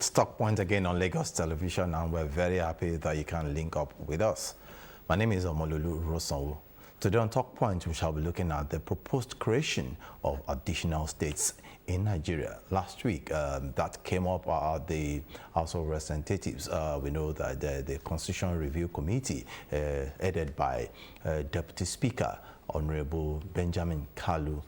It's Talk Point again on Lagos Television, and we're very happy that you can link up with us. My name is Omololu Rosanwo. Today on Talk Point, we shall be looking at the proposed creation of additional states in Nigeria. Last week, that came up at the House of Representatives. We know that the Constitutional Review Committee, headed by Deputy Speaker Honorable Benjamin Kalu,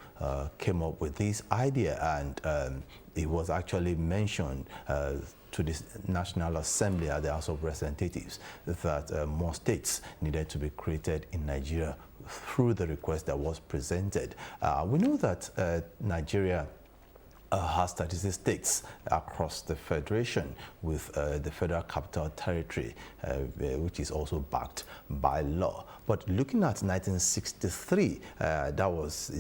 came up with this idea, and it was actually mentioned to the National Assembly at the House of Representatives that more states needed to be created in Nigeria through the request that was presented. We know that Nigeria has 36 states across the federation, with the Federal Capital Territory, which is also backed by law. But looking at 1963, that was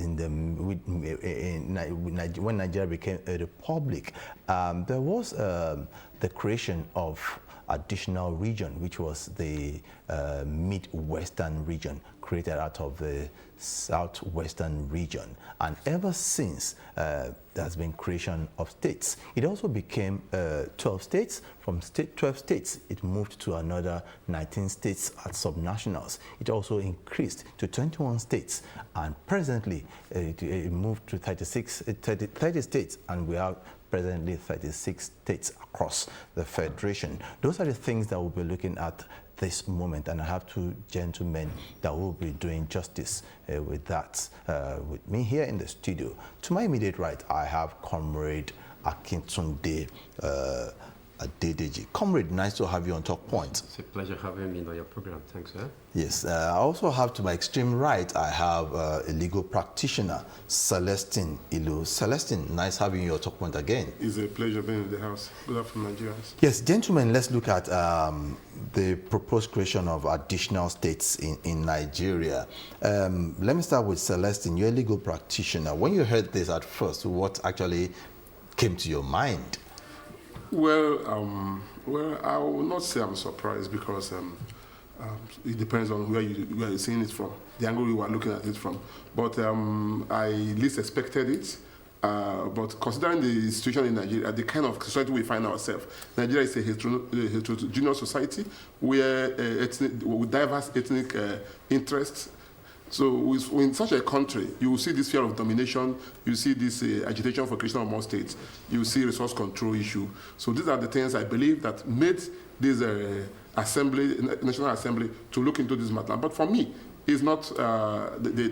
when Nigeria became a republic, there was the creation of additional region, which was the Midwestern region, created out of the Southwestern region. And ever since, there's been creation of states. It also became 12 states. From 12 states, it moved to another 19 states as subnationals. It also increased to 21 states, and presently it moved to 30 states, and we have presently 36 states across the federation. Those are the things that we'll be looking at this moment, and I have two gentlemen that will be doing justice with that with me here in the studio. To my immediate right, I have Comrade Akintunde Adedeji. Comrade, nice to have you on Talk Point. It's a pleasure having me on your program. Thanks, sir. Yes, I also have to my extreme right, I have a legal practitioner, Celestine Ilu. Celestine, nice having you on Talk Point again. It's a pleasure being in the house. Good afternoon, Nigerians. Yes, gentlemen, let's look at the proposed creation of additional states in Nigeria. Let me start with Celestine. You're a legal practitioner. When you heard this at first, what actually came to your mind? Well, I will not say I'm surprised, because it depends on where you're seeing it from, the angle you are looking at it from. But I least expected it. But considering the situation in Nigeria, the kind of society we find ourselves, Nigeria is a heterogeneous society where with diverse ethnic interests. So in such a country, you will see this fear of domination, you see this agitation for creation of more states, you see resource control issue. So these are the things I believe that made this National Assembly to look into this matter. But for me, it's not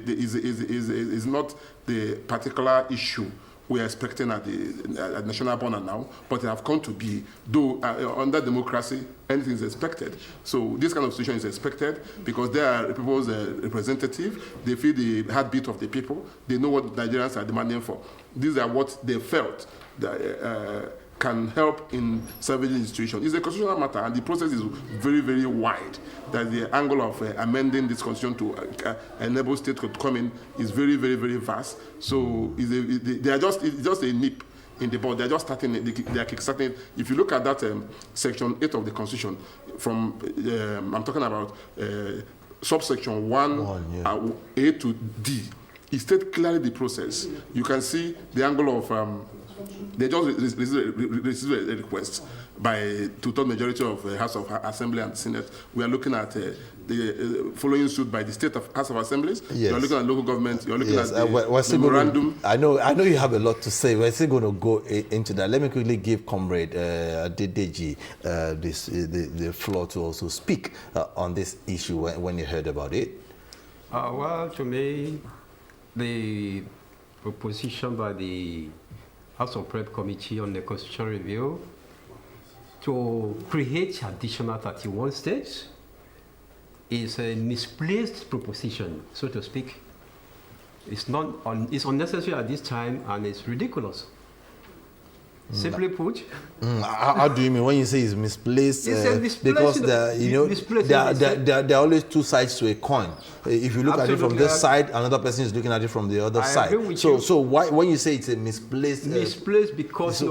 is not the particular issue we are expecting at the national border now, but they have come to be, though under democracy, anything is expected. So this kind of situation is expected because they are people's representative. They feel the heartbeat of the people. They know what Nigerians are demanding for. These are what they felt that can help in salvaging the situation. It's a constitutional matter, and the process is very, very wide. That the angle of amending this constitution to enable states to come in is very, very, very vast. So they are it's just a nip in the bud. They're just starting it. They are kickstarting it. If you look at that section 8 of the constitution, from I'm talking about subsection 1 A to D, it states clearly the process. You can see the angle of they just received a request by two-thirds majority of the House of Assembly and Senate. We are looking at the following suit by the state of House of Assemblies. Yes. You are looking at local government. You are looking at the memorandum. I know you have a lot to say. We're still going to go into that. Let me quickly give Comrade Adedeji the floor to also speak on this issue when you heard about it. Well, to me, the proposition by the House of Rep Committee on the Constitutional Review to create additional 31 states is a misplaced proposition, so to speak. It's unnecessary at this time, and it's ridiculous. Simply put. How do you mean when you say it's misplaced? Because there are always two sides to a coin. If you look at it from this side, another person is looking at it from the other side. So why, when you say it's a misplaced? Misplaced because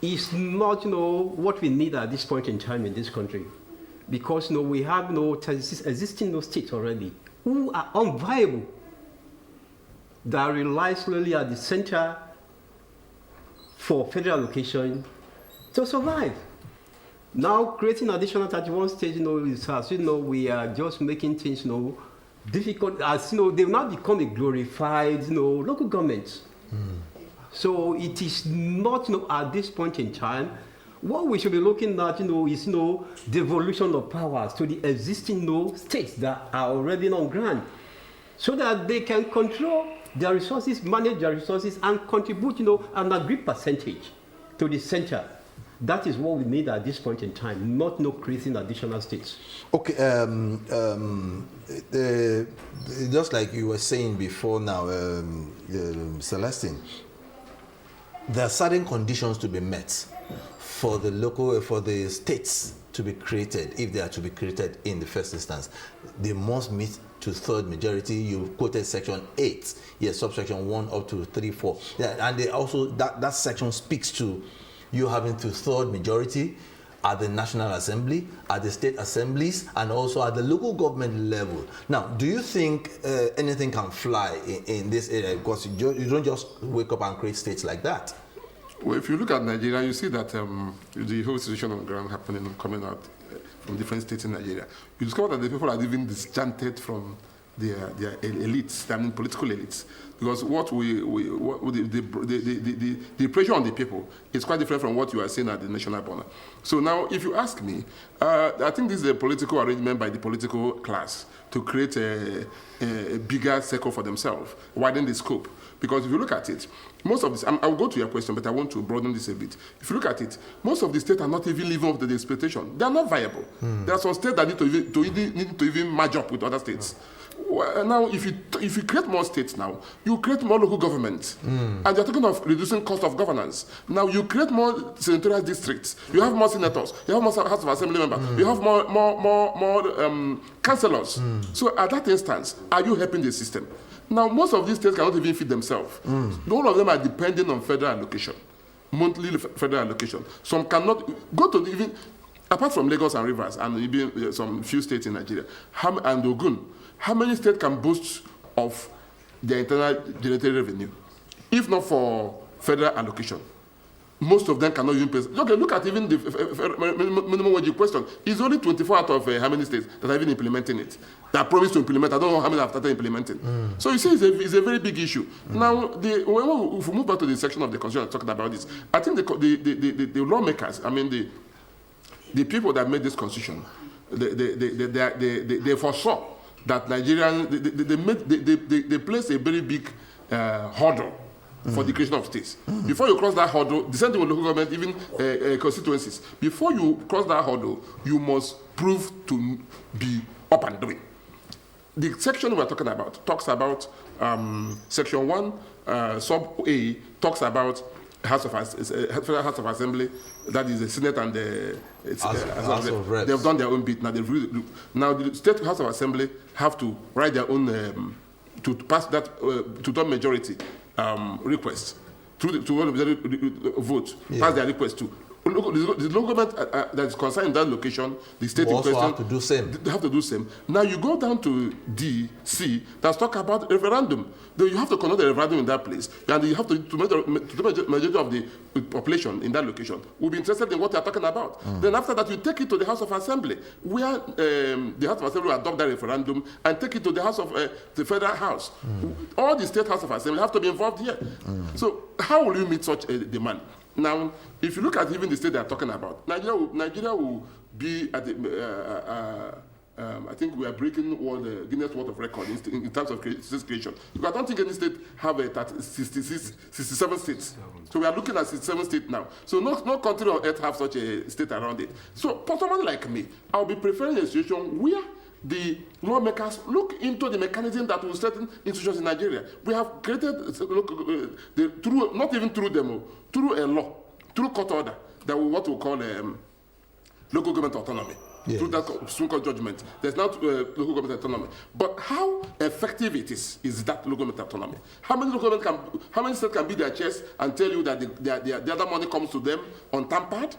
it's not what we need at this point in time in this country. Because we have existing states already who are unviable, that rely solely at the center for federal allocation to survive. Now, creating additional 31 states, is, as you know, we are just making things, difficult. As you know, they will now become a glorified, local government. So it is not, at this point in time, what we should be looking at, is, devolution of powers to the existing, states that are already on ground, so that they can control their resources, manage their resources, and contribute, an agreed percentage to the center. That is what we need at this point in time, not creating additional states. Okay, just like you were saying before now, Celestine, there are certain conditions to be met for the states to be created, if they are to be created in the first instance. They must meet two-thirds majority. You quoted section 8, yes, subsection 1 up to 3, 4. Yeah, and they also, that section speaks to you having two-thirds majority at the National Assembly, at the state assemblies, and also at the local government level. Now, do you think anything can fly in this area? Because you don't just wake up and create states like that. Well, if you look at Nigeria, you see that the whole situation on the ground coming out from different states in Nigeria. You discover that the people are even disenchanted from their elites, I mean political elites. Because the pressure on the people is quite different from what you are seeing at the national border. So now, if you ask me, I think this is a political arrangement by the political class to create a bigger circle for themselves, widen the scope. Because if you look at it, most of this, I'll go to your question, but I want to broaden this a bit. If you look at it, most of the states are not even living up to the expectation. They are not viable. There are some states that need to even merge up with other states. Well, now, if you create more states now, you create more local governments. And you're talking of reducing cost of governance. Now, you create more senatorial districts. You have more senators. You have more House of Assembly members. You have more councillors. So at that instance, are you helping the system? Now, most of these states cannot even feed themselves. All of them are depending on federal allocation, monthly federal allocation. Some cannot go to even, apart from Lagos and Rivers and even some few states in Nigeria, and Ogun, how many states can boast of their internal generated revenue, if not for federal allocation? Most of them cannot even pay. Okay, look at even the minimum wage question. It's only 24 out of how many states that are even implementing it. They are promised to implement. I don't know how many have started implementing. So you see, it's a very big issue. Now, if we move back to the section of the Constitution talking about this, I think the lawmakers, I mean the people that made this Constitution, they foresaw that Nigerians, they placed a very big hurdle for the creation of states. Before you cross that hurdle, the same thing with local government, even constituencies. Before you cross that hurdle, you must prove to be up and doing. The section we're talking about talks about section 1, sub A, talks about Federal House of Assembly, that is the Senate and the House of Reps. They've done their own bit. Now the State House of Assembly have to write their own to pass that two-thirds majority request to vote, pass their request to. The local government that is concerned in that location, the state in question, have to do same. They have to do same. Now you go down to D, C, that's talk about referendum. Though you have to conduct a referendum in that place, and you have to make the majority of the population in that location will be interested in what they are talking about. Then after that, you take it to the House of Assembly, where the House of Assembly will adopt that referendum and take it to the House of the Federal House. All the State House of Assembly have to be involved here. So how will you meet such a demand? Now, if you look at even the state they are talking about, Nigeria will be at the, I think we are breaking the Guinness World of Record in terms of state creation. Because I don't think any state have 67 states. So we are looking at 67 states now. So no country on earth have such a state around it. So for someone like me, I'll be preferring a situation where the lawmakers look into the mechanism that will strengthen institutions in Nigeria. We have created, not even through demo, through a law, through court order, that we what we call local government autonomy. Yes. Through that Supreme Court judgment, there's not local government autonomy. But how effective it is that local government autonomy? How many states can be their chest and tell you that the other money comes to them untampered?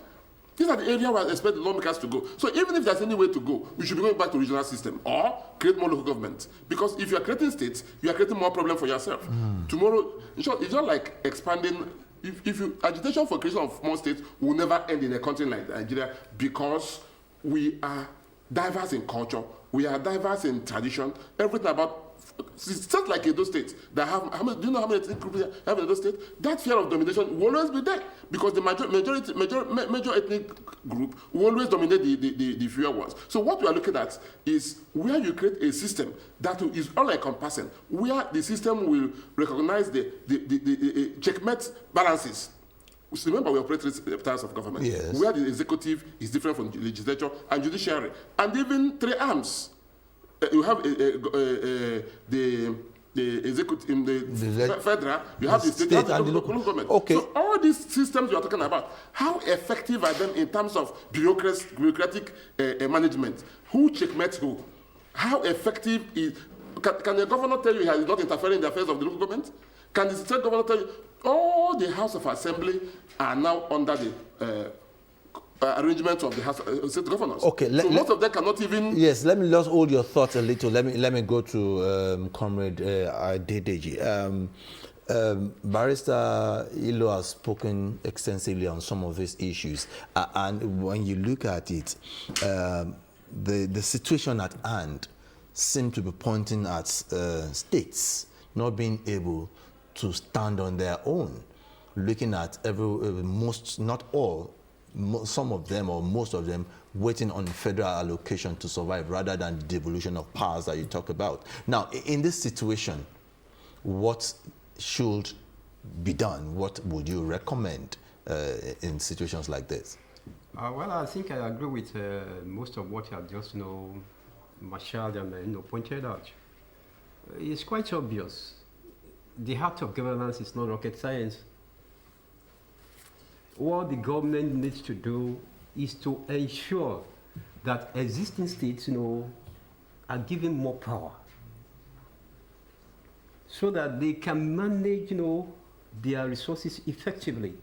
These are the areas where I expect the lawmakers to go. So even if there's any way to go, we should be going back to regional system or create more local government. Because if you are creating states, you are creating more problem for yourself. Tomorrow, in short, it's not like expanding agitation for creation of more states will never end in a country like Nigeria, because we are diverse in culture, we are diverse in tradition, everything about. It's just like Edo State that have do you know how many ethnic groups have in Edo State? That fear of domination will always be there, because the major ethnic group will always dominate the fewer ones. So what we are looking at is where you create a system that is all-encompassing, where the system will recognize the checkmate balances. So remember, we operate three types of government, yes, where the executive is different from the legislature and judiciary, and even three arms. You have the executive in the federal, you have the state and the local government. Okay. So all these systems you are talking about, how effective are them in terms of bureaucratic management? Who checkmates who? How effective is? Can the governor tell you he is not interfering in the affairs of the local government? Can the state governor tell you all the House of Assembly are now under the arrangement of the House state governors? Okay, so most of them cannot even. Yes, let me just hold your thoughts a little. Let me go to Comrade Adedeji. Barrister Ilo has spoken extensively on some of these issues, and when you look at it, the situation at hand seems to be pointing at states not being able to stand on their own. Looking at not all. Some of them or most of them waiting on federal allocation to survive rather than the devolution of powers that you talk about. Now, in this situation, what should be done? What would you recommend in situations like this? Well, I think I agree with most of what you have just marshaled and pointed out. It's quite obvious. The heart of governance is not rocket science. What the government needs to do is to ensure that existing states, are given more power, so that they can manage, their resources effectively.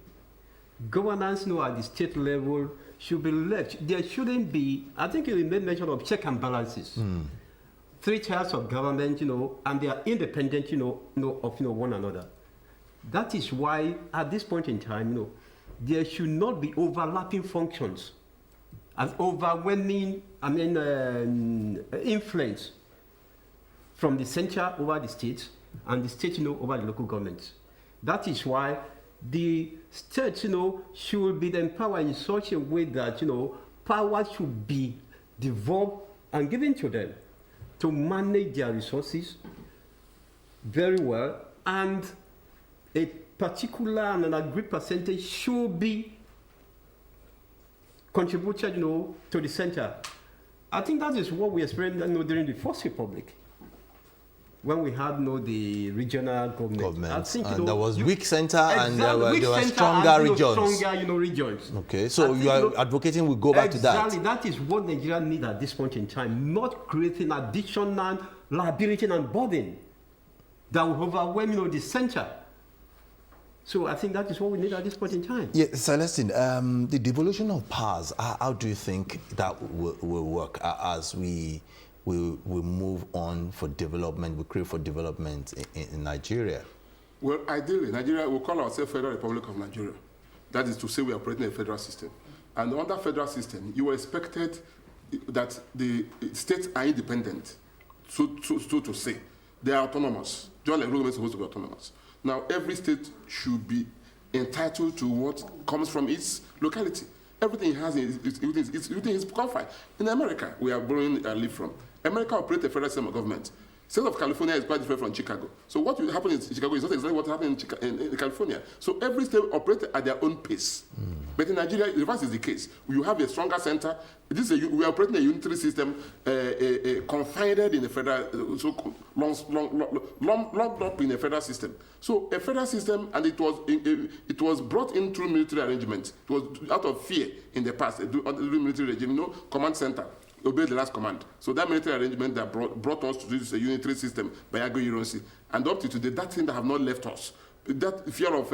Governance, at the state level should be left. There shouldn't be. I think you made mention of check and balances. Three tiers of government, and they are independent, of one another. That is why, at this point in time, there should not be overlapping functions and overwhelming, influence from the center over the state and the state, over the local governments. That is why the state, should be empowered in such a way that, power should be devolved and given to them to manage their resources very well, and a particular and an agreed percentage should be contributed, to the center. I think that is what we experienced, during the First Republic, when we had, the regional government. I think, and there was weak center, and there were stronger and, regions. Stronger, regions. Okay, so you are advocating we go back to that. Exactly, that is what Nigeria needs at this point in time, not creating additional liability and burden that will overwhelm, the center. So I think that is what we need at this point in time. Yeah, Celestine, the devolution of powers, how do you think that will work as we move on for development, we crave for development in Nigeria? Well, ideally, Nigeria, we call ourselves Federal Republic of Nigeria. That is to say we are operating a federal system. And under federal system, you are expected that the states are independent, so to say. They are autonomous. Just like government is supposed to be autonomous. Now, every state should be entitled to what comes from its locality. Everything it has within its confine. In America, we are borrowing a leaf from. America operates a federal system of government. State of California is quite different from Chicago. So what will happen in Chicago is not exactly what happened in California. So every state operates at their own pace. But in Nigeria, the reverse is the case. You have a stronger center. We are operating a unitary system confined in the federal, so locked up in a federal system. So a federal system, and it was brought in through military arrangement. It was out of fear in the past, under the military regime, command center. Obey the last command. So that military arrangement that brought us to this unitary system by Agbo-Ironsi, and up to today, that thing that have not left us, that fear of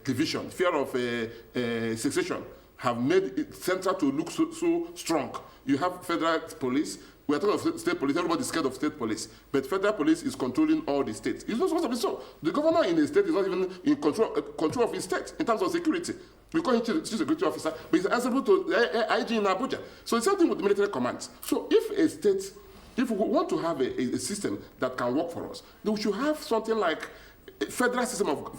division, fear of secession, have made it central to look so strong. You have federal police. We are talking of state police. Everybody's scared of state police. But federal police is controlling all the states. It's not supposed to be so. The governor in the state is not even in control of his state in terms of security. We call him chief security officer, but he's answerable to IG in Abuja. So it's something with the military commands. So if we want to have a system that can work for us, then we should have something like federal system of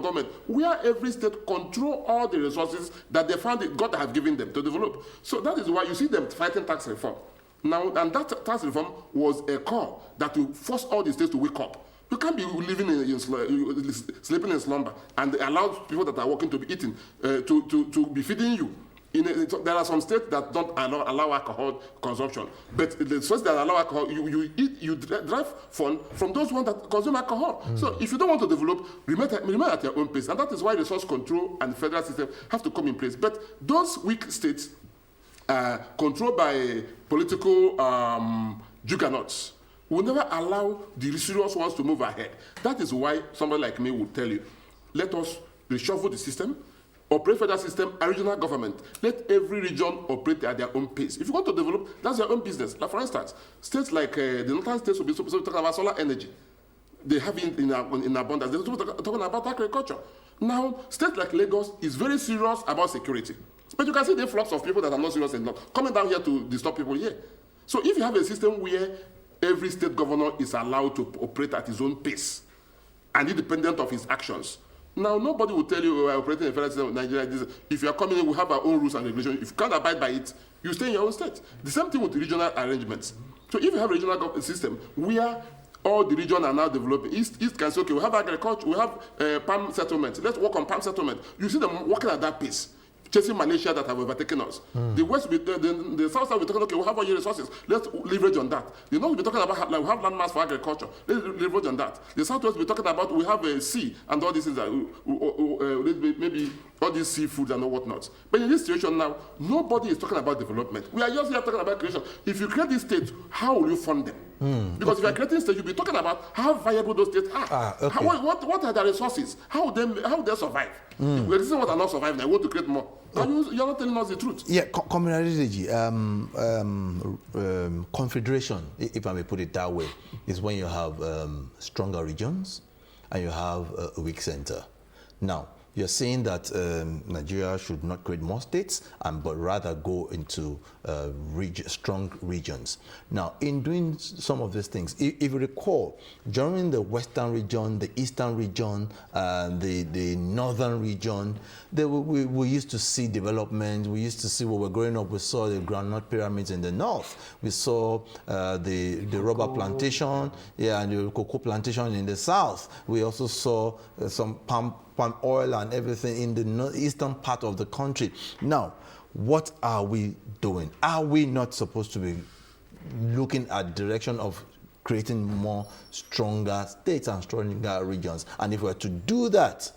government where every state control all the resources that they found God have given them to develop. So that is why you see them fighting tax reform. Now, and that tax reform was a call that will force all the states to wake up. You can't be living sleeping in slumber and allow people that are working to be eating, to be feeding you. There are some states that don't allow alcohol consumption, but the states that allow alcohol, you derive fund from those ones that consume alcohol. So if you don't want to develop, remain at your own pace, and that is why resource control and federal system have to come in place. But those weak states, controlled by political juggernauts, will never allow the serious ones to move ahead. That is why somebody like me would tell you, let us reshuffle the system, operate federal system and regional government. Let every region operate at their own pace. If you want to develop, that's your own business. Like for instance, states like the northern states will be talking about solar energy. They have it in abundance. They're talking about agriculture. Now, states like Lagos is very serious about security. But you can see the influx of people that are not serious enough coming down here to disturb people here. So if you have a system where every state governor is allowed to operate at his own pace and independent of his actions, now, nobody will tell you we are operating a federal system of Nigeria. If you are coming in, we have our own rules and regulations. If you can't abide by it, you stay in your own state. The same thing with regional arrangements. So if you have a regional system where all the regions are now developing, East can say, okay, we have agriculture, we have palm settlement. Let's work on palm settlement. You see them working at that pace, chasing Malaysia that have overtaken us. The West, the South will be talking, okay, we have all your resources. Let's leverage on that. The North will be talking about, like, we have landmass for agriculture. Let's leverage on that. The Southwest will be talking about, we have a sea and all these things, maybe all these seafoods and all whatnot. But in this situation now, nobody is talking about development. We are just here talking about creation. If you create these states, how will you fund them? Because if you are creating states, you'll be talking about how viable those states are. Okay. What are their resources? How they survive? This is what are not surviving. I want to create more. You're not telling us the truth. Yeah, Comrade Adedeji, confederation, if I may put it that way, is when you have stronger regions and you have a weak center. Now, you're saying that Nigeria should not create more states, but rather go into strong regions. Now, in doing some of these things, if you recall, during the western region, the eastern region, the northern region, we used to see development. We used to see when we were growing up, we saw the groundnut pyramids in the north. We saw the rubber plantation, and the cocoa plantation in the south. We also saw some palm oil and everything in the eastern part of the country. Now, what are we doing? Are we not supposed to be looking at direction of creating more stronger states and stronger regions? And if we were to do that,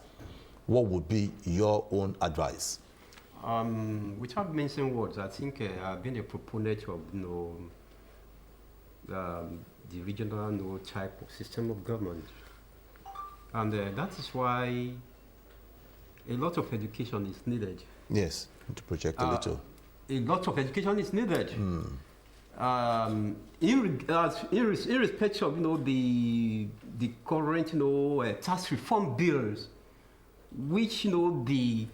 what would be your own advice? Without mentioning words, I think I've been a proponent of the regional type of system of government. And that is why a lot of education is needed. Yes, to project a little. A lot of education is needed. Irrespective of the current tax reform bills, which the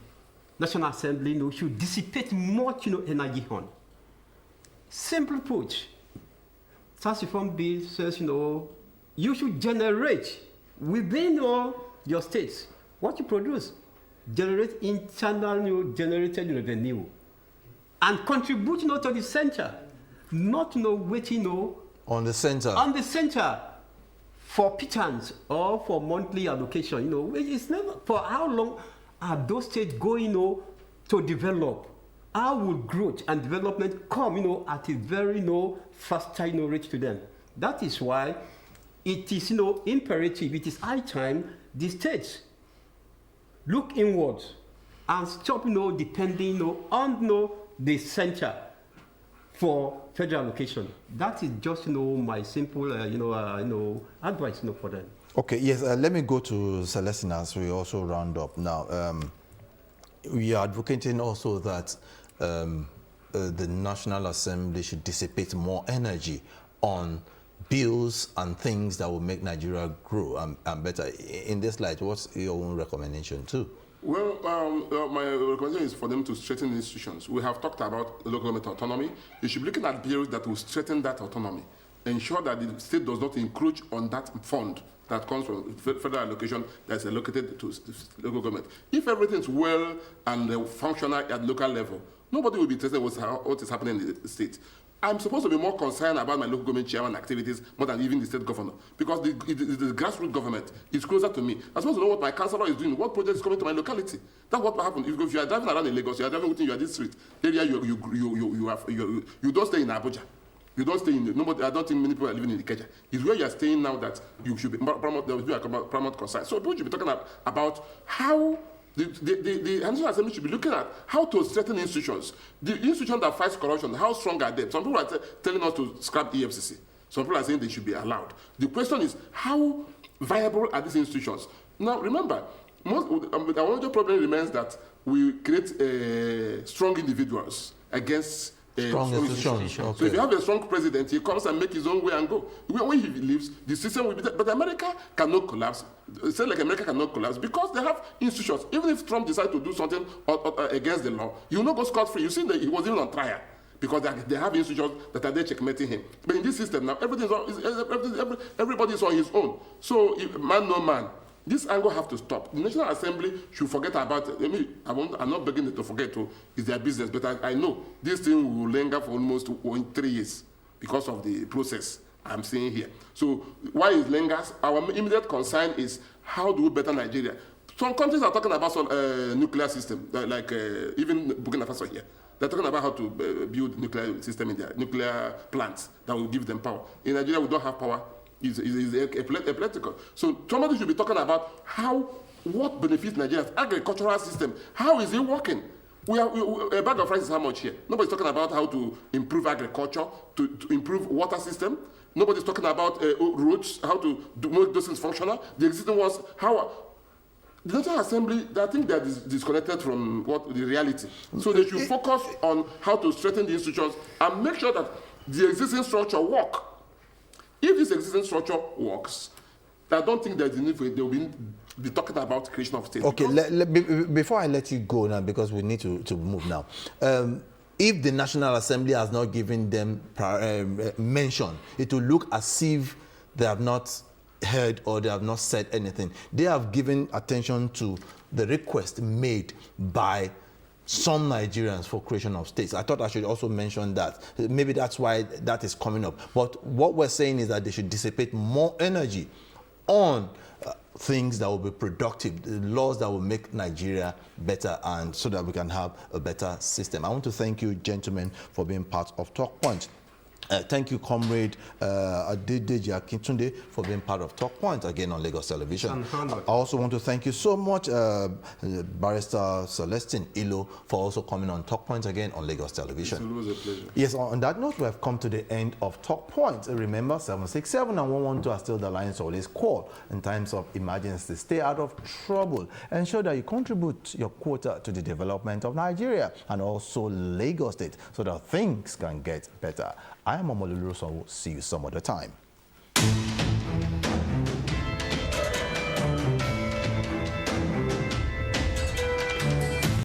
National Assembly should dissipate much energy on. Simply put, tax reform bill says you should generate within your states what you produce. Generate internal generated revenue and contribute to the center, not waiting on the center for pittance or for monthly allocation. It's never for how long are those states going to develop? How will growth and development come at a very faster rate to them? That is why it is imperative. It is high time the states look inwards and stop depending on the center for federal allocation. That is just my simple advice for them. Okay, yes, let me go to Celestine as we also round up now. we are advocating also that the National Assembly should dissipate more energy on bills and things that will make Nigeria grow and better. In this light, what's your own recommendation too? Well, my recommendation is for them to strengthen the institutions. We have talked about local government autonomy. You should be looking at bills that will strengthen that autonomy, ensure that the state does not encroach on that fund that comes from federal allocation that's allocated to local government. If everything's well and functional at local level, nobody will be interested in what is happening in the state. I'm supposed to be more concerned about my local government chairman activities more than even the state governor, because the grassroots government is closer to me. I'm supposed to know what my councillor is doing, what project is coming to my locality. That's what will happen. If you are driving around in Lagos, you are driving within your district area, you don't stay in Abuja. You don't stay in nobody. I don't think many people are living in Ikeja. It's where you are staying now that you should be paramount concern. So people should be talking about how the National Assembly should be looking at how to strengthen institutions. The institution that fights corruption, how strong are they? Some people are telling us to scrap EFCC. Some people are saying they should be allowed. The question is, how viable are these institutions? Now, remember, our major problem remains that we create strong individuals against strong institutions. Okay. So if you have a strong president, he comes and makes his own way and go. When he leaves, the system will be there. But America cannot collapse. Say like America cannot collapse because they have institutions. Even if Trump decides to do something against the law, he will not go scot-free. You see that he was even on trial because they have institutions that are there checkmating him. But in this system now, everybody is on his own. So man no man. This angle have to stop. The National Assembly should forget about it. I'm not begging them to forget, it's their business, but I know this thing will linger for almost 3 years because of the process I'm seeing here. So why it lingers? Our immediate concern is how do we better Nigeria? Some countries are talking about nuclear system, like even Burkina Faso here. They're talking about how to build nuclear system in their nuclear plants that will give them power. In Nigeria, we don't have power. Is political. So somebody should be talking about what benefits Nigeria's agricultural system. How is it working? A bag of rice is how much here? Nobody's talking about how to improve agriculture, to improve water system. Nobody's talking about roads, how to make those things functional. The existing ones, the National Assembly, I think they're disconnected from the reality. So they should focus on how to strengthen the institutions and make sure that the existing structure works. If this existing structure works, I don't think there's a need for it. They will be talking about creation of state. Okay, before I let you go now, because we need to move now. If the National Assembly has not given them mention, it will look as if they have not heard or they have not said anything. They have given attention to the request made by some Nigerians for creation of states. I thought I should also mention that. Maybe that's why that is coming up. But what we're saying is that they should dissipate more energy on things that will be productive, the laws that will make Nigeria better, and so that we can have a better system. I want to thank you, gentlemen, for being part of Talk Point. Thank you, Comrade Adedeji Akintunde, for being part of Talk Point again on Lagos Television. I also want to thank you so much, Barrister Celestine Ilo, for also coming on Talk Point again on Lagos Television. It's always a pleasure. Yes, on that note, we have come to the end of Talk Point. Remember, 767 and 112 are still the lines to always call in times of emergency. Stay out of trouble. Ensure that you contribute your quota to the development of Nigeria and also Lagos State so that things can get better. I am Omololu Roson. See you some other time.